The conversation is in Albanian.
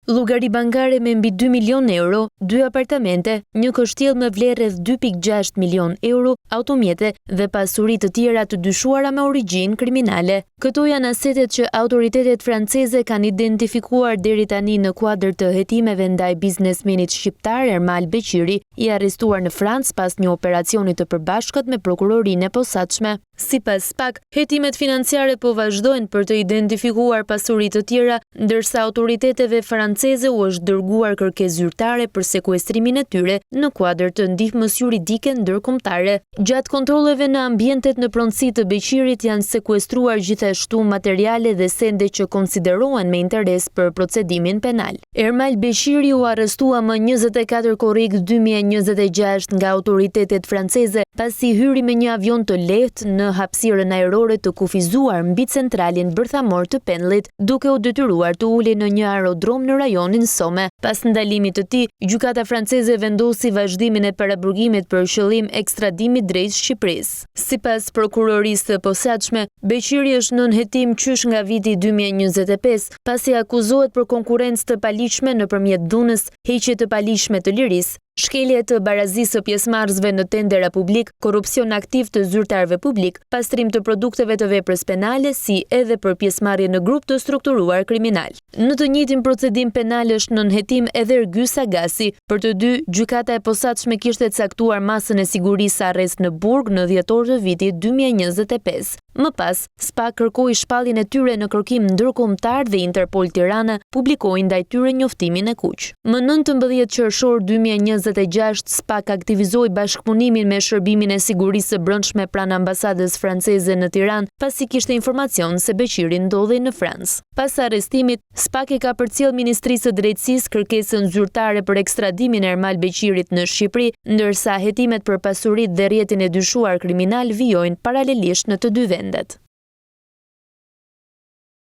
Llogari bankare me mbi 2 milion euro, 2 apartamente, një kështjell me vlerë rreth 2.6 milion euro, automjete dhe pasuri të tjera të dyshuara me origjinë kriminale. Këto janë asetet që autoritetet franceze kanë identifikuar deri tani në kuadër të hetimeve ndaj biznesmenit shqiptar Ermal Beqiri, i arrestuar në Francë pas një operacioni të përbashkët me prokurorinë e posaçme. Sipas SPAK, hetimet financiare po vazhdojnë për të identifikuar pasuri të tjera, ndërsa autoriteteve franceze u është dërguar kërkesë zyrtare për sekuestrimin e tyre në kuadër të ndihmës juridike ndërkombëtare. Gjatë kontrolleve në ambientet në pronësi të Beqirit janë sekuestruar gjithashtu materiale dhe sende që konsiderohen me interes për procedimin penal. Ermal Beqiri u arrestua më 24 korrik 2026 nga autoritetet franceze pasi hyri me një avion të lehtë në hapësirën ajrore të kufizuar mbi centralin bërthamor të Penllit, duke u detyruar të ulej në një aerodrom në rajonin Somme. Pas ndalimit të tij, gjykata franceze vendosi vazhdimin e paraburgimit për qëllim ekstradimit drejt Shqipërisë. Sipas prokurorisë së posaçme, Beqiri është nën hetim qysh nga viti 2025, pasi akuzohet për konkurrencë të paligjshme nëpërmjet dhunës, heqje të paligjshme të lirisë, shkelje të barazisë së pjesëmarrësve në tendera publik, korrupsion aktiv të zyrtarëve publik, pastrim të produkteve të veprës penale, si edhe për pjesëmarrje në grup të strukturuar kriminal. Në të njëjtin procedim penal është nën hetim edhe Ergys Agasi. Për të dy, gjykata e posaçme kishte caktuar masën e sigurisë arrest në burg në dhjetor të vitit 2025. Më pas, SPAK kërkoi shpalljen e tyre në kërkim ndërkombëtar dhe Interpol Tirana publikoi ndaj tyre njoftimin e kuq. Më 19 qershor 2026, SPAK aktivizoi bashkëpunimin me shërbimin e sigurisë së brendshme pranë ambasadës franceze në Tiranë, pasi kishte informacion se Beqiri ndodhej në Francë. Pas arrestimit, SPAK i ka përcjell Ministrisë së Drejtësisë kërkesën zyrtare për ekstradimin e Ermal Beqirit në Shqipëri, ndërsa hetimet për pasuritë dhe rrjetin e dyshuar kriminal vijojnë paralelisht në të dy vendet.